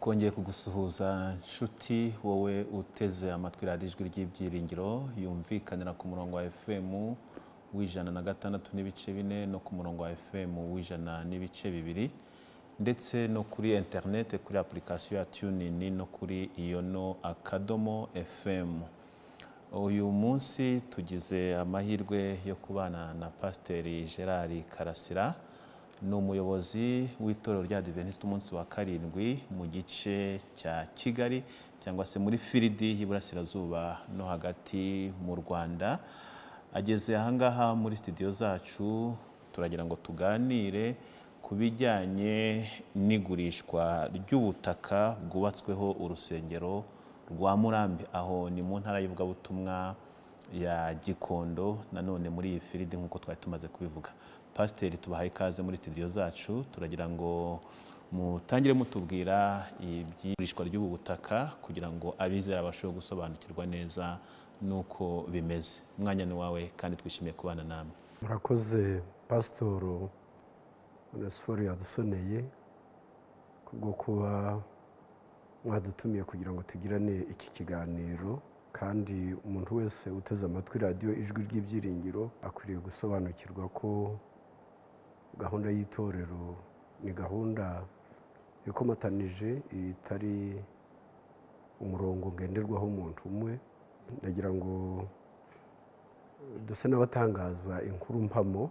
twongeye kugusuhuza nshuti wowe uteze amatwi radiyo ijwi ry'ibyiringiro yumvikanira ku murongo wa FM w'ijana na gatandatu n'ibice bine no ku murongo wa FM w'ijana n'ibice bibiri ndetse no kuri internet kuri application ya TuneIn no kuri Iyono Akadomo FM. Uyu munsi tugize amahirwe yo kubana na Pasiteri Gerard Karasira, ni umuyobozi w'itorero rya Adventiste umunsi wa karindwi mu gice cya Kigali cyangwa se muri Firidi y'Iburasirazuba no hagati mu Rwanda. Ageze ahangaha muri studio zacu, turagira ngo tuganire ku bijyanye n'igurishwa ry'ubutaka bwubatsweho urusengero rwa Murambi, aho ni mu ntara y'Ivugabutumwa ya Gikondo, nanone muri iyi Firidi nk'uko twari tumaze kubivuga. Pasiteri, tubahaye ikaze muri studio zacu, turagira ngo mutangire mutubwira ibyigurishwa ry'ubu butaka kugira ngo abizera bashobore gusobanukirwa neza nuko bimeze. Umwanya ni wawe kandi twishimiye kubana namwe. Murakoze Pasitoro Onesphore yadusoneye kubwo kuba mwadutumiye kugira ngo tugirane iki kiganiro, kandi umuntu wese uteze amatwi radiyo ijwi ry'ibyiringiro akwiriye gusobanukirwa ko gahunda y'itorero ni gahunda ikomatanije, itari umurongo ngenderwaho umuntu umwe. Ndagira ngo duse n'abatangaza inkuru mpamo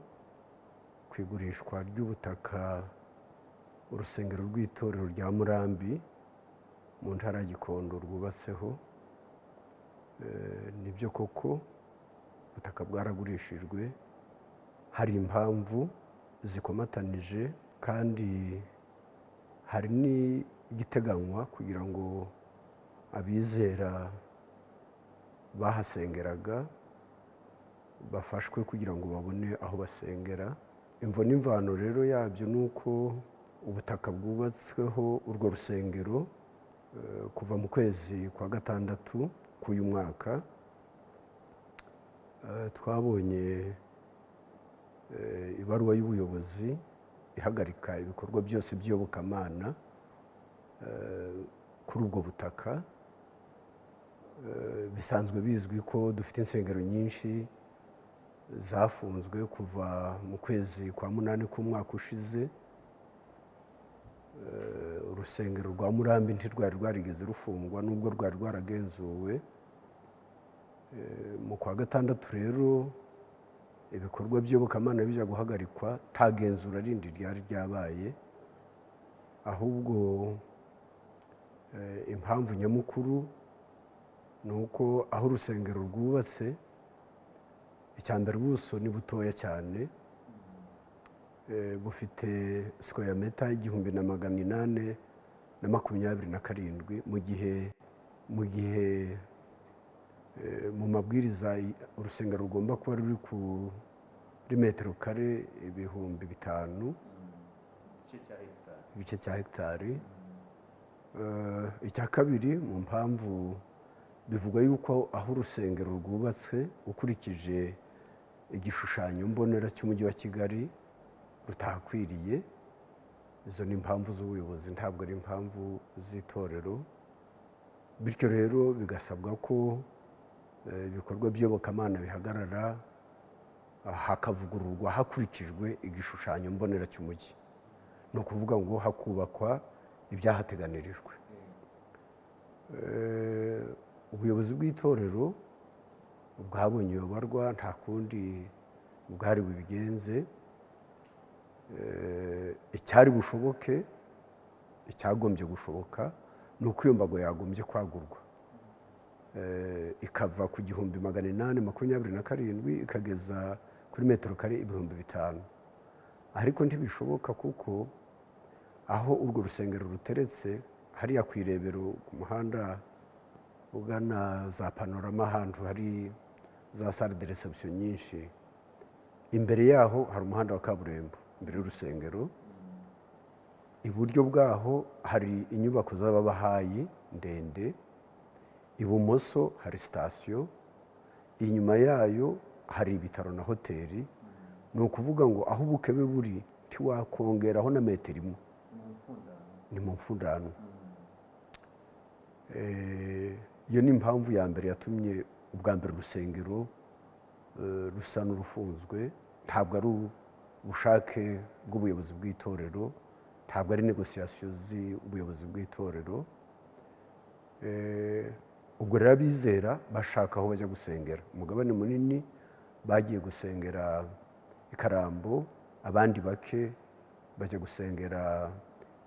ku igurishwa ry'ubutaka urusengero rw'itorero rya Murambi mu ntara ya Gikondo rwubatseho. Nibyo koko ubutaka bwaragurishijwe, hari impamvu zikomatanije kandi hari n'igiteganywa kugira ngo abizera bahasengeraga bafashwe kugira ngo babone aho basengera. Imvo n'imvano rero yabyo ni uko ubutaka bwubatsweho urwo rusengero kuva mu kwezi kwa gatandatu k'uyu mwaka twabonye ibaruwa y'ubuyobozi ihagarika ibikorwa byose by'iyobokamana kuri ubwo butaka. Bisanzwe bizwi ko dufite insengero nyinshi zafunzwe kuva mu kwezi kwa munani k'umwaka ushize. Urusengero rwa Murambi ntirwari rwarigeze rufungwa nubwo rwari rwaragenzuwe. Mu kwa gatandatu rero ibikorwa by'iyobokamana bijya guhagarikwa, nta genzura rindi ryari ryabaye, ahubwo impamvu nyamukuru ni uko aho urusengero rwubatse, icyambere ubuso ni butoya cyane, bufite square meter 1827, mu gihe mu mabwiriza urusengero rugomba kuba ruri kuri metero kare 5000, igice cya hegitari. Icya kabiri mu mpamvu bivuga yuko aho urusengero rwubatse ukurikije igishushanyo mbonera cy'umujyi wa Kigali rutahakwiriye. Izo ni impamvu z'ubuyobozi, ntabwo ari impamvu z'itorero. Bityo rero bigasabwa ko ibikorwa by'iyobokamana bihagarara, hakavugururwa hakurikijwe igishushanyo mbonera cy'umujyi. Ni ukuvuga ngo hakubakwa ibyahateganirijwe. Ubuyobozi bw'itorero bwabonye iyo barwa, nta kundi bwari bubigenze. Icyari bushoboke, icyagombye gushoboka ni uko iyo mbago yagombye kwagurwa, ikava ku 1827 ikageza kuri metero kare 5000. Ariko ntibishoboka kuko aho urwo rusengero ruteretse hariya ku Irebero, ku muhanda ugana za Panorama, ahantu hari za salle de reception nyinshi, imbere yaho hari umuhanda wa kaburimbo imbere y'urusengero. Iburyo bwaho hari inyubako z'ababahayi ndende, ibumoso hari sitasiyo, inyuma yayo hari ibitaro na hoteli. Ni ukuvuga ngo aho ubukebe buri ntiwakongeraho na metero imwe, ni mu mfundano. iyo ni impamvu ya mbere yatumye ubwa mbere urusengero rusa n'urufunzwe. Ntabwo ari ubushake bw'ubuyobozi bw'itorero, ntabwo ari negosiyasiyo z'ubuyobozi bw'itorero. Ubwo rero abizera bashaka aho bajya gusengera. Umugabane munini bagiye gusengera i Karambo, abandi bake bajya gusengera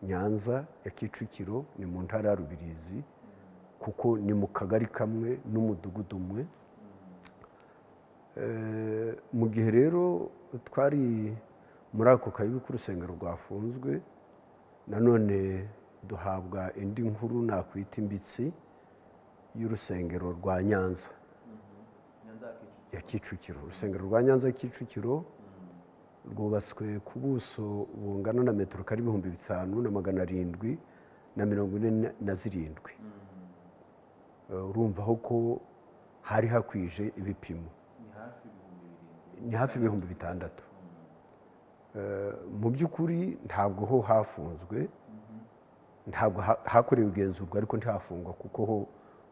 Nyanza ya Kicukiro, ni mu ntara ya Rubirizi, kuko ni mu kagari kamwe n'umudugudu umwe. Mu gihe rero twari muri ako kayibi k'urusengero rwafunzwe, nanone duhabwa indi nkuru nakwita imbitsi y'urusengero rwa Nyanza ya Kicukiro. Urusengero rwa Nyanza ya Kicukiro rwubatswe ku buso bungana na metero kare 5,747. Urumva aho ko hari hakwije ibipimo, ni hafi 6,000. Mu by'ukuri ntabwo ho hafunzwe, ntabwo hakorewe igenzurwa, ariko ntihafungwa kuko ho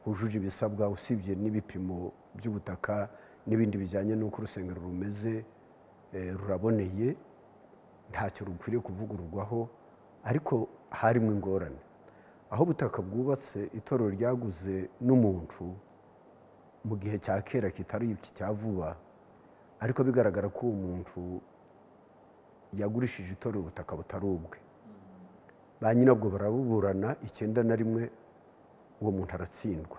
hujuje ibisabwa, usibye n'ibipimo by'ubutaka n'ibindi bijyanye n'uko urusengero rumeze, ruraboneye, ntacyo rukwiriye kuvugururwaho. Ariko harimo ingorane. Aho ubutaka bwubatse, itorero ryaguze n'umuntu mu gihe cya kera kitari iki cya vuba, ariko bigaragara ko uwo muntu yagurishije itorero ubutaka butari ubwe. Ba nyirabwo barabuburana, 9 uwo muntu aratsindwa.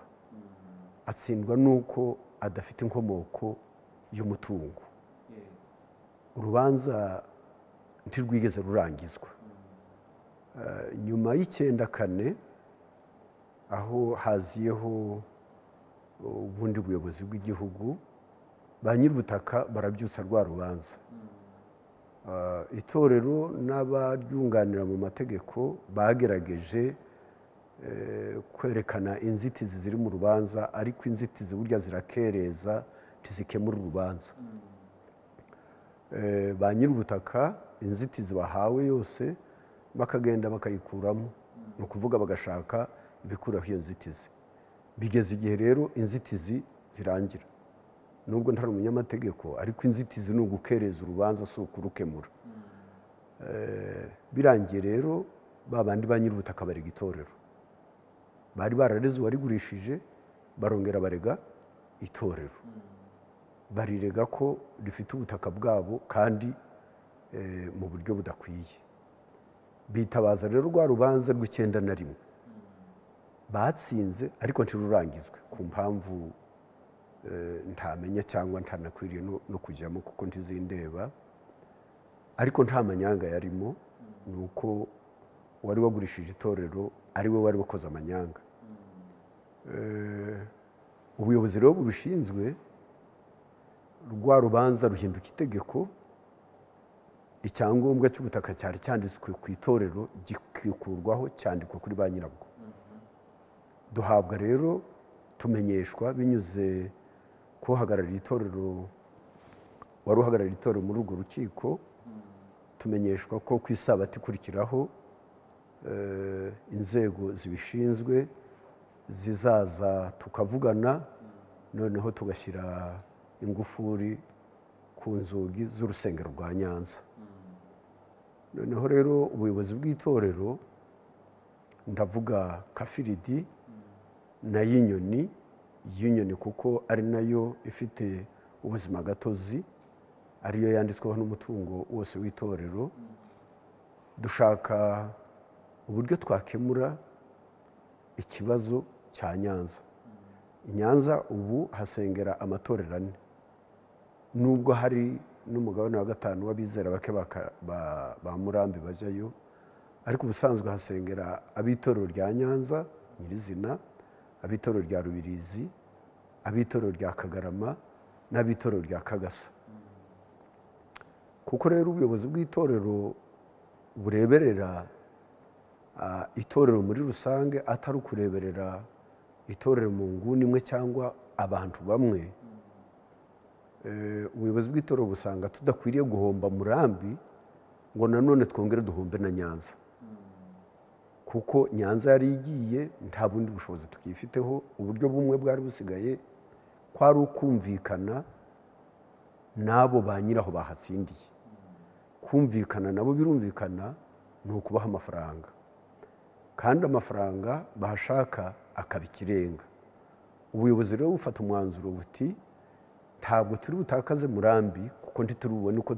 Atsindwa nuko adafite inkomoko y'umutungo. Urubanza ntirwigeze rurangizwa. Nyuma y'94 aho haziyeho ubundi buyobozi bw'igihugu, ba nyir'ubutaka barabyutsa rwa rubanza. Itorero n'abaryunganira mu mategeko bagerageje kwerekana inzitizi ziri mu rubanza, ariko inzitizi burya zirakereza ntizikemura urubanza. Ba nyir'ubutaka inzitizi bahawe yose bakagenda bakayikuramo, ni ukuvuga bagashaka ibikuraho iyo nzitizi. Bigeze igihe rero inzitizi zirangira. Nubwo ntari umunyamategeko, ariko inzitizi ni ugukereza urubanza, si ukurukemura. Birangiye rero babandi ba nyir'ubutaka barega itorero. Bari barareze uwarigurishije, barongera barega itorero. Barirega ko rifite ubutaka bwabo kandi mu buryo budakwiye. Bitabaza rero rwa rubanza rw'91. Batsinze, ariko ntirurangizwe ku mpamvu ntamenya cyangwa ntanakwiriye no kujyamo kuko ntizindeba. Ariko nta manyanga yarimo, ni uko wari wagurishije itorero ari we wari wakoze amanyanga. Ubuyobozi rero bubishinzwe, rwa rubanza ruhinduka itegeko, icyangombwa cy'ubutaka cyari cyanditswe ku itorero gikurwaho cyandikwa kuri ba nyirabwo. Duhabwa rero, tumenyeshwa binyuze ko uhagarariye itorero, wari uhagarariye itorero muri urwo rukiko, tumenyeshwa ko ku isabato ikurikiraho inzego zibishinzwe zizaza tukavugana, noneho tugashyira ingufuri ku nzugi z'urusengero rwa Nyanza. Noneho rero ubuyobozi bw'itorero, ndavuga Kafiridi na Yinyoni kuko ari nayo ifite ubuzima gatozi, ariyo yanditsweho n'umutungo wose w'itorero, dushaka uburyo twakemura ikibazo cya Nyanza. I Nyanza ubu hasengera amatorero 4, nubwo hari n'umugabane wa 5 w'abizera bake ba Murambi bajyayo, ariko ubusanzwe hasengera abitorero rya Nyanza nyirizina, abitorero rya Rubirizi, abitorero rya Kagarama n'abitorero rya Kagasa. Kuko rero ubuyobozi bw'itorero bureberera itorero muri rusange, atari ukureberera itorero mu nguni imwe cyangwa abantu bamwe. Ubuyobozi bw'itorero busanga tudakwiriye guhomba Murambi ngo nanone twongere duhombe na Nyanza. kuko Nyanza yari igiye nta bundi bushobozi tukifiteho. Uburyo bumwe bwari busigaye kwari ukumvikana n'abo ba nyiraho bahatsindiye. Kumvikana nabo birumvikana ni ukubaha amafaranga, kandi amafaranga bahashaka akaba ikirenga. Ubuyobozi rero bufata umwanzuro buti ntabwo turi butakaze Murambi kuko ntituri bubone uko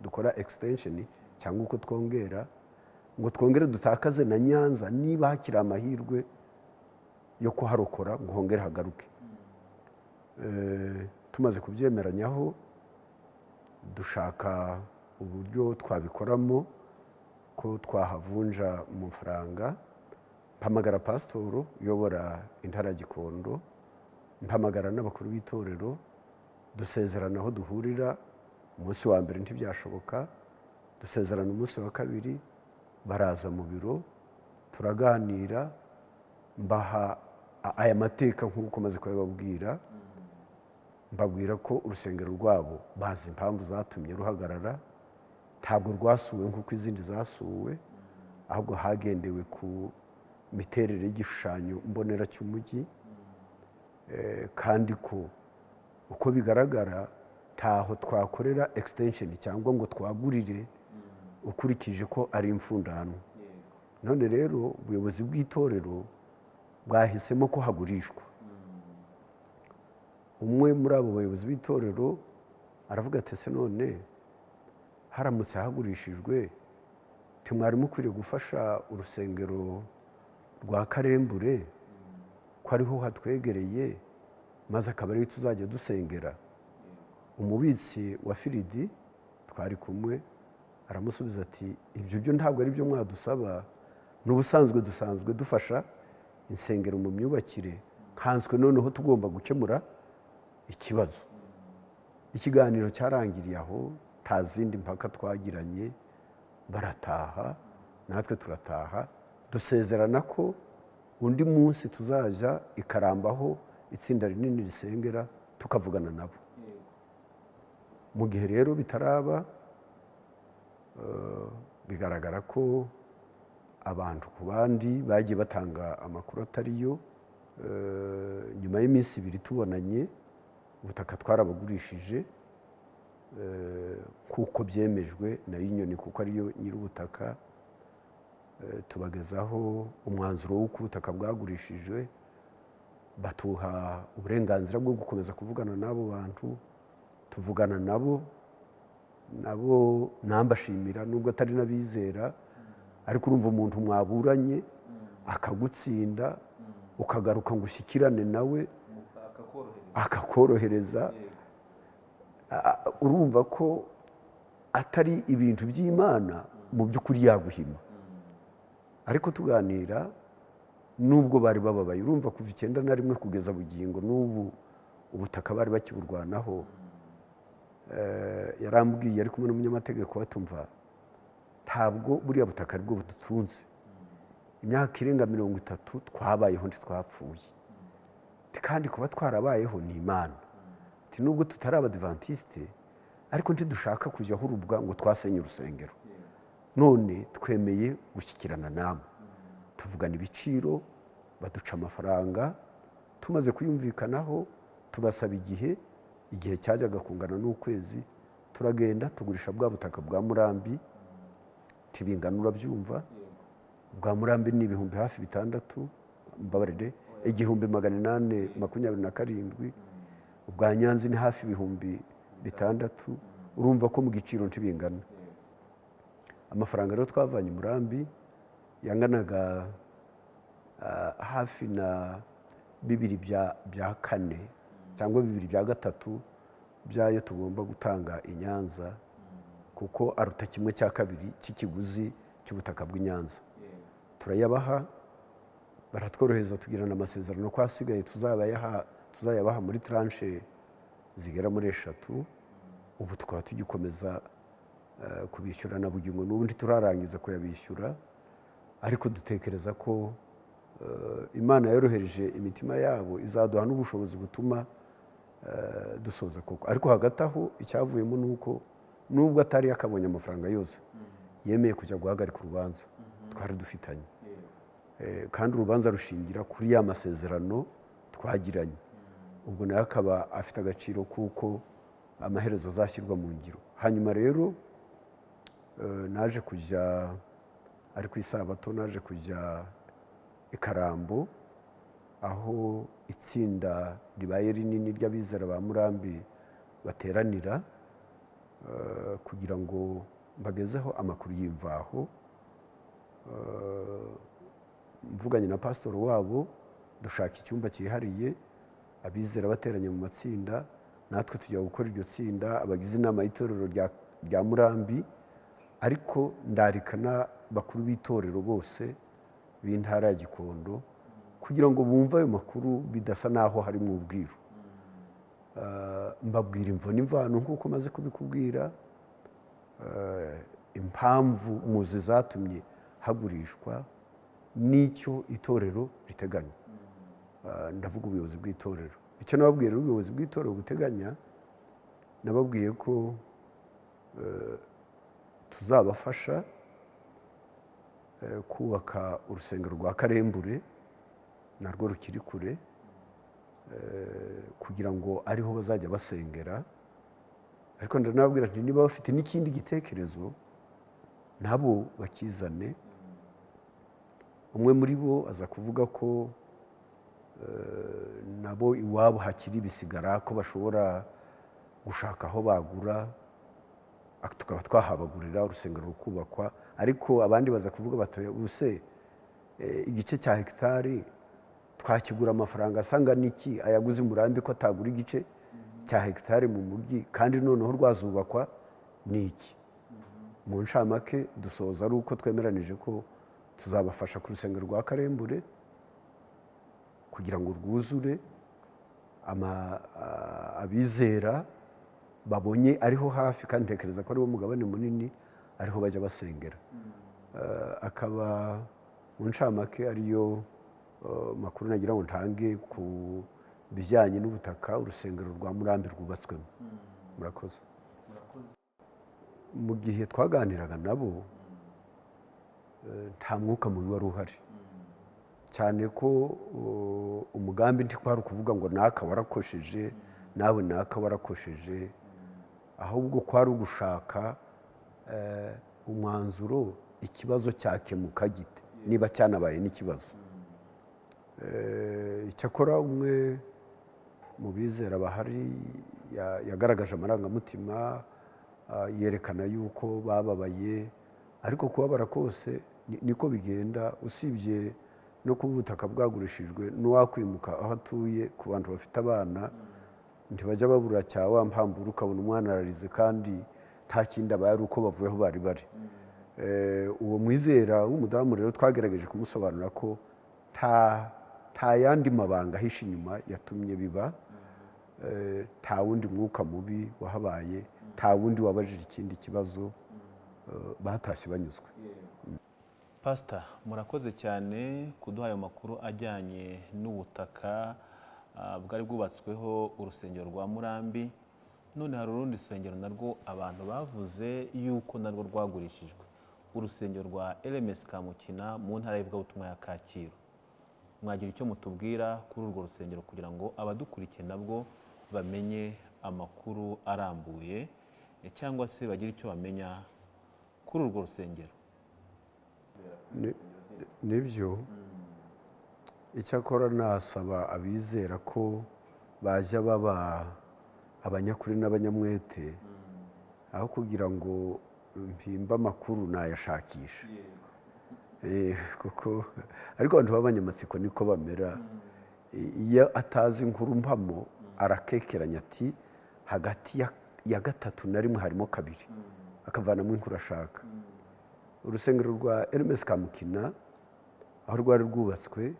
dukora extension cyangwa uko twongera ngo twongere dutakaze na Nyanza niba hakiri amahirwe yo kuharokora ngo hongere hagaruke. Tumaze kubyemeranyaho dushaka uburyo twabikoramo ko twahavunja amafaranga. Mpamagara pasitoro uyobora intara ya Gikondo, mpamagara n'abakuru b'itorero, dusezerana aho duhurira. Umunsi wa mbere ntibyashoboka, dusezerana umunsi wa kabiri, baraza mu biro turaganira, mbaha aya mateka nk'uko maze kubabwira. Mbabwira ko urusengero rwabo bazi impamvu zatumye ruhagarara, ntabwo rwasuwe nk'uko izindi zasuwe, ahubwo hagendewe ku miterere y'igishushanyo mbonera cy'umujyi, kandi ko uko bigaragara ntaho twakorera extension cyangwa ngo twagurire ukurikije ko ari imfundano. None rero ubuyobozi bw'itorero bwahisemo ko hagurishwa. Umwe muri abo bayobozi b'itorero aravuga ati ese none haramutse hagurishijwe ntimwari mukwiriye gufasha urusengero rwa Karembure ko ariho hatwegereye, maze akaba ariho tuzajya dusengera. Umubitsi wa Firidi twari kumwe aramusubiza ati ibyo byo ntabwo ari byo mwadusaba, n'ubusanzwe dusanzwe dufasha insengero mu myubakire, nkanswe noneho tugomba gukemura ikibazo. Ikiganiro cyarangiriye aho, nta zindi mpaka twagiranye, barataha natwe turataha. Dusezerana ko undi munsi tuzaja ikarambaho itsinda rinini risengera tukavugana nabo. Mu gihe rero bitaraba, bigaragara ko abantu ku bandi bagiye batanga amakuru atariyo. Nyuma y'iminsi ibiri tubonanye, ubutaka twarabagurishije kuko byemejwe na Union kuko ariyo nyir'ubutaka. Tubagezaho umwanzuro w'uko ubutaka bwagurishijwe, batuha uburenganzira bwo gukomeza kuvugana n'abo bantu. Tuvugana nabo nambashimira nubwo atari nabizera, ariko urumva umuntu mwaburanye akagutsinda ukagaruka ngo ushyikirane nawe akakorohereza, urumva ko atari ibintu by'Imana mu by'ukuri yaguhima. Ariko tuganira nubwo bari bababaye, urumva kuva 91 kugeza bugingo n'ubu ubutaka bari bakiburwanaho. Yarambwiye ari kumwe n'umunyamategeko batumva ntabwo buriya butaka ari bwo budutunze. Imyaka irenga 30 twabayeho ntitwapfuye, kandi kuba twarabayeho ni Imana. Nubwo tutari abadivantiste ariko ntidushaka kujyaho urubwa ngo twasenye urusengero. None twemeye gushyikirana namwe, tuvugana ibiciro, baduca amafaranga. Tumaze kuyumvikanaho tubasaba igihe cyajyaga kungana n'ukwezi, turagenda tugurisha bwa butaka bwa Murambi. Tibingana urabyumva, bwa Murambi ni ibihumbi hafi 6, mbabarire 1827. Ubwa Nyanza ni hafi ibihumbi 6. Urumva ko mu giciro ntibingana. Amafaranga rero twavanye Murambi yanganaga hafi na 2/4 cyangwa 2/3 byayo tugomba gutanga i Nyanza, kuko aruta 1/2 cy'ikiguzi cy'ubutaka bw'i Nyanza. Turayabaha, baratworohereza tugirana amasezerano ko hasigaye tuzayabaha muri tranche zigera muri 3. Ubu tukaba tugikomeza kubishyura na bugingo n'ubu ntiturarangiza kuyabishyura, ariko dutekereza ko Imana yorohereje imitima yabo izaduha n'ubushobozi butuma dusoza koko. Ariko hagati aho icyavuyemo nuko nubwo atari yakabonye amafaranga yose, yemeye kujya guhagarika urubanza twari dufitanye. kandi urubanza rushingira kuri ya masezerano twagiranye. Ubwo nayo akaba afite agaciro kuko amaherezo azashyirwa mu ngiro. Hanyuma rero naje kujya ari ku isabato, naje kujya i Karambo aho itsinda ribaye rinini ry'abizera ba Murambi bateranira kugira ngo mbagezeho amakuru y'imvaho. Mvuganye na pastor wabo dushaka icyumba cyihariye, abizera bateranye mu matsinda, natwe tujya gukora iryo tsinda, abagize inama y'itorero rya Murambi, ariko ndarikana bakuru b'itorero bose b'intara ya Gikondo kugira ngo bumve ayo makuru bidasa naho hari mu ubwiru. Mbabwira imvo n'imvano nk'uko maze kubikubwira, impamvu muzi zatumye hagurishwa n'icyo itorero riteganya. Ndavuga ubuyobozi bw'itorero. Icyo nababwira ubuyobozi bw'itorero guteganya, nababwiye ko tuzabafasha kubaka urusengero rwa Karembure, narwo rukiri kure, kugira ngo ariho bazajya basengera. Ariko ndanababwira nti niba bafite n'ikindi gitekerezo nabo bakizane. Umwe muri bo aza kuvuga ko nabo iwabo hakiri ibisigara, ko bashobora gushaka aho bagura tukaba twahabagurira urusengero rukubakwa. Ariko abandi baza kuvuga bati ubuse igice cya hegitari twakigura amafaranga asanga niki ayaguze Murambi ko atagura igice cya hegitari mu mujyi kandi noneho rwazubakwa niki. Mu ncamake dusoza ari uko twemeranije ko tuzabafasha ku rusengero rwa Karembure kugira ngo rwuzure, abizera babonye ariho hafi, kandi ntekereza ko ariwo mugabane munini ariho bajya basengera. Akaba mu ncamake ariyo makuru nagira ngo ntange ku bijyanye n'ubutaka urusengero rwa Murambi rwubatswemo. Murakoze. Mu gihe twaganiraga nabo nta mwuka mubi wari uhari, cyane ko umugambi ntikwari ukuvuga ngo naka warakosheje nawe naka warakosheje, ahubwo kwari ugushaka umwanzuro ikibazo cyakemuka gite niba cyanabaye n'ikibazo. Icyakora umwe mu bizera bahari yagaragaje amarangamutima, yerekana yuko bababaye, ariko kubabara kose niko bigenda. Usibye no kuba ubutaka bwagurishijwe, n'uwakwimuka aho atuye ku bantu bafite abana ntibajya babura cyawa mpambura ukabona umwana ararize kandi nta kindi abaye ari uko bavuye aho bari bari. Uwo mwizera w'umudamu rero twagerageje kumusobanura ko nta yandi mabanga ahishe inyuma yatumye biba, nta wundi mwuka mubi wahabaye, nta wundi wabajije ikindi kibazo, batashye banyuzwe. Pastor, murakoze cyane kuduha ayo makuru ajyanye n'ubutaka bwari bwubatsweho urusengero rwa Murambi. None hari urundi rusengero narwo abantu bavuze yuko narwo rwagurishijwe, urusengero rwa LMS Kamukina mu ntara y'ivugabutumwa ya Kacyiru. Mwagira icyo mutubwira kuri urwo rusengero kugira ngo abadukurikiye nabwo bamenye amakuru arambuye, cyangwa se bagire icyo bamenya kuri urwo rusengero? Nibyo, icyakora nasaba abizera ko bajya baba abanyakuri n'abanyamwete, aho kugira ngo mpimba amakuru nayashakisha. Kuko ariko abantu b'abanyamatsiko niko bamera. Iyo atazi inkuru mpamo arakekeranya ati hagati ya 3 harimo 2, akavanamo inkuru ashaka. Urusengero rwa LMS Kamukina aho rwari rwubatswe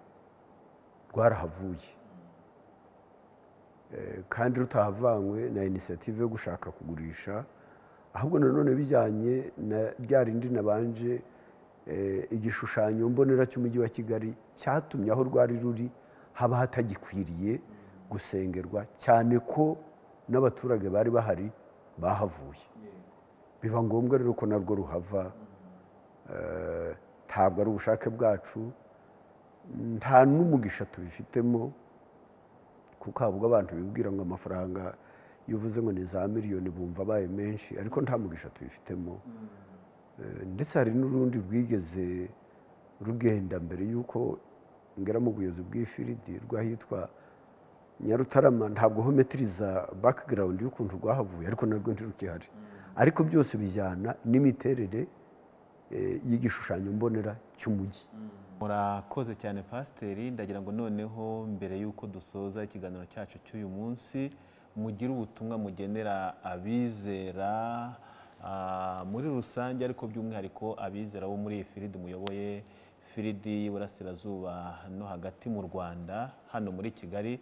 rwarahavuye, kandi rutahavanywe na initiative yo gushaka kugurisha, ahubwo nanone bijyanye na rya rindi nabanje igishushanyo mbonera cy'umujyi wa Kigali cyatumye aho rwari ruri haba hatagikwiriye gusengerwa, cyane ko n'abaturage bari bahari bahavuye. Biba ngombwa rero ko narwo ruhava. Ntabwo ari ubushake bwacu, nta n'umugisha tubifitemo, kuko habwa abantu bibwira ngo amafaranga iyo uvuze ngo ni za miliyoni bumva abaye menshi, ariko nta mugisha tubifitemo. Ndetse hari n'urundi rwigeze rugenda mbere y'uko ngera mu buyobozi bw'ifiridi rwahitwa Nyarutarama, ntabwo ho metiriza background y'ukuntu rwahavuye, ariko narwo ntirukihari. Ariko byose bijyana n'imiterere y'igishushanyo mbonera cy'umujyi. Murakoze cyane Pasiteri, ndagira ngo noneho mbere y'uko dusoza ikiganiro cyacu cy'uyu munsi mugire ubutumwa mugenera abizera muri rusange, ariko by'umwihariko abizera bo muri iyi firidi muyoboye, firidi y'Iburasirazuba no hagati mu Rwanda, hano muri Kigali,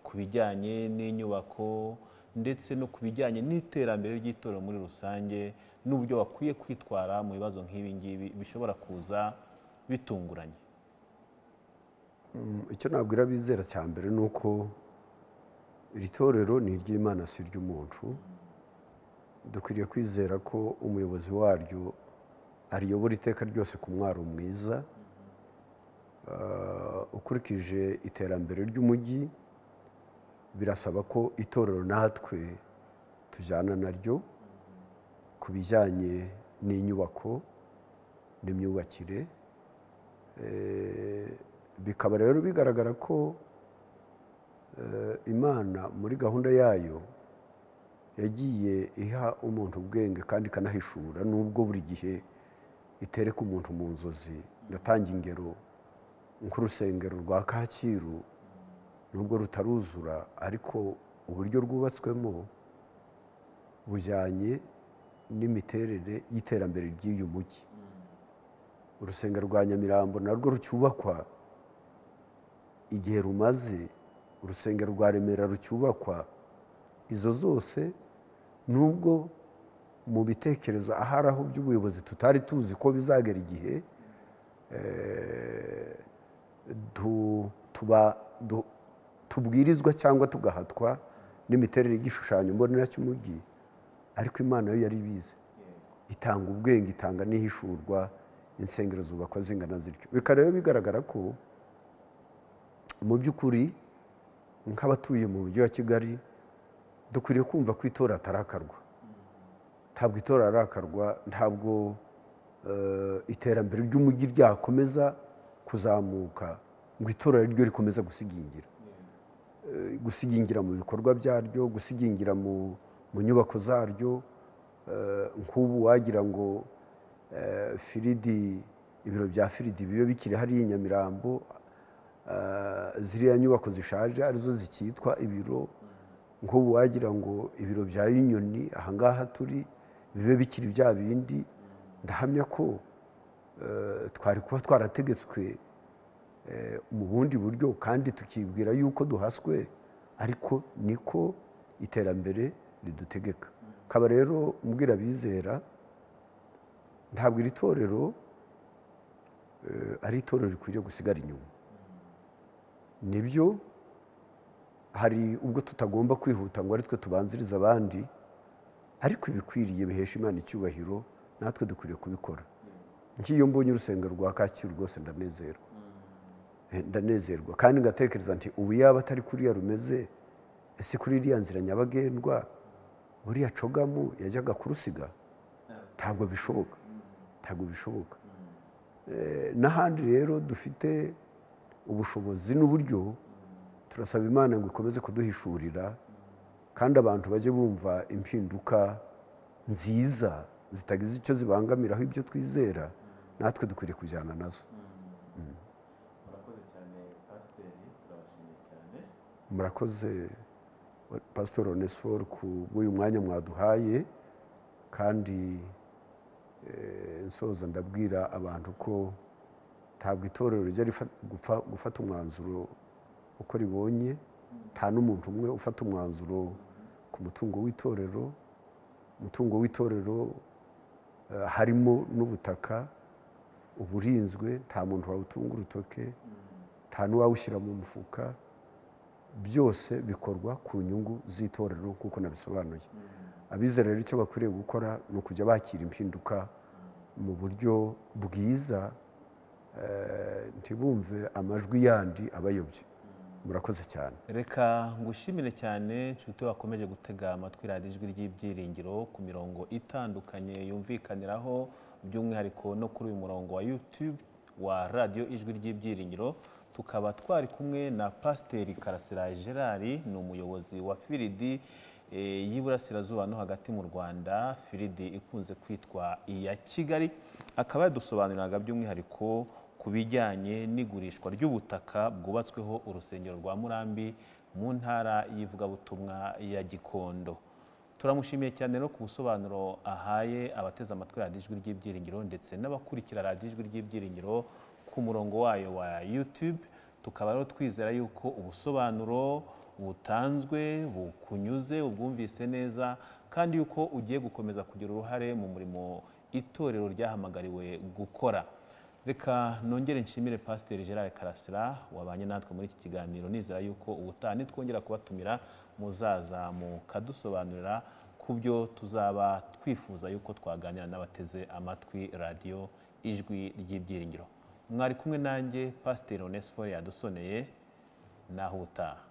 ku bijyanye n'inyubako ndetse no ku bijyanye n'iterambere ry'itorero muri rusange, n'uburyo bakwiye kwitwara mu bibazo nk'ibi ngibi bishobora kuza bitunguranye. Icyo nabwira abizera cya mbere ni uko iri torero ni iry'Imana si iry'umuntu. Dukwiriye kwizera ko umuyobozi waryo ariyobora iteka ryose ku mwaro mwiza. Ukurikije iterambere ry'umujyi, birasaba ko itorero natwe tujyana naryo ku bijyanye n'inyubako n'imyubakire. Bikaba rero bigaragara ko Imana muri gahunda yayo yagiye iha umuntu ubwenge kandi ikanahishura, nubwo buri gihe itereka umuntu mu nzozi. Ndatanga ingero nk'urusengero rwa Kacyiru, nubwo rutaruzura, ariko uburyo rwubatswemo bujyanye n'imiterere y'iterambere ry'uyu mujyi. Urusengero rwa Nyamirambo narwo rucyubakwa igihe rumaze, urusengero rwa Remera rucyubakwa. Izo zose nubwo mu bitekerezo ahari aho by'ubuyobozi tutari tuzi ko bizagera igihe tubwirizwa cyangwa tugahatwa n'imiterere y'igishushanyo mbonera cy'umujyi, ariko Imana yo yari ibizi, itanga ubwenge, itanga n'ihishurwa, insengero zubakwa zingana zityo. Bikaba rero bigaragara ko mu by'ukuri nk'abatuye mu mujyi wa Kigali dukwiriye kumva ko itora atarakarwa. Ntabwo itora arakarwa, ntabwo iterambere ry'umujyi ryakomeza kuzamuka ngo itora ryo rikomeza gusigingira mu bikorwa byaryo, gusigingira mu nyubako zaryo. Nk'ubu wagira ngo firidi, ibiro bya firidi bibe bikiri hariya i Nyamirambo, ziriya nyubako zishaje arizo zikitwa ibiro. Nk'ubu wagira ngo ibiro bya Union ahangaha turi bibe bikiri bya bindi. Ndahamya ko twari kuba twarategetswe mu bundi buryo, kandi tukibwira yuko duhaswe, ariko niko iterambere ridutegeka. Kaba rero mbwira abizera, ntabwo iri torero ari itorero rikwiriye gusigara inyuma. Nibyo hari ubwo tutagomba kwihuta ngo ari twe tubanziriza abandi, ariko ibikwiriye bihesha Imana icyubahiro, natwe dukwiriye kubikora. Nk'iyo mbonye urusengero rwa Kacyiru rwose ndanezerwa, kandi ngatekereza nti ubu yaba atari kuriya rumeze, ese kuri iriya nzira nyabagendwa buriya Cogamu yajyaga kurusiga? Ntabwo bishoboka. N'ahandi rero dufite ubushobozi n'uburyo, turasaba Imana ngo ikomeze kuduhishurira, kandi abantu bajye bumva impinduka nziza zitagize icyo zibangamiraho ibyo twizera, natwe dukwiriye kujyana nazo. Murakoze cyane Pasiteri, turabashimiye cyane. Murakoze Pastor Onesphore ku bw'uyu mwanya mwaduhaye, kandi nsoza ndabwira abantu ko ntabwo itorero rijya gufata umwanzuro uko ribonye. Nta n'umuntu umwe ufata umwanzuro ku mutungo w'itorero. Umutungo w'itorero harimo n'ubutaka uburinzwe, nta muntu wawutunga urutoke, nta n'uwawushyira mu mufuka. Byose bikorwa ku nyungu z'itorero kuko nabisobanuye. Abizera rero icyo bakwiriye gukora ni ukujya bakira impinduka mu buryo bwiza, ntibumve amajwi yandi abayobye. Murakoze cyane. Reka ngushimire cyane nshuti wakomeje gutega amatwi radiyo ijwi ry'ibyiringiro ku mirongo itandukanye yumvikaniraho, by'umwihariko no kuri uyu murongo wa YouTube wa radiyo ijwi ry'ibyiringiro. Tukaba twari kumwe na Pasiteri Karasira Gerard, ni umuyobozi wa Firidi y'Iburasirazuba no hagati mu Rwanda, Firidi ikunze kwitwa iya Kigali. Akaba yadusobanuriraga by'umwihariko ku bijyanye n'igurishwa ry'ubutaka bwubatsweho urusengero rwa Murambi mu ntara y'ivugabutumwa ya Gikondo. Turamushimiye cyane no ku busobanuro ahaye abateze amatwi radiyo ijwi ry'ibyiringiro ndetse n'abakurikira radiyo ijwi ry'ibyiringiro ku murongo wayo wa YouTube. Tukaba rero twizera yuko ubusobanuro butanzwe bukunyuze, ubwumvise neza, kandi yuko ugiye gukomeza kugira uruhare mu murimo itorero ryahamagariwe gukora. Reka nongere nshimire Pasiteri Gerard Karasira wabanye natwe muri iki kiganiro. Nizera yuko ubutaha nitwongera kubatumira muzaza mukadusobanurira ku byo tuzaba twifuza yuko twaganira n'abateze amatwi radiyo ijwi ry'ibyiringiro. Mwari kumwe nanjye Pasiteri Onesphore Yadusoneye, naho ubutaha.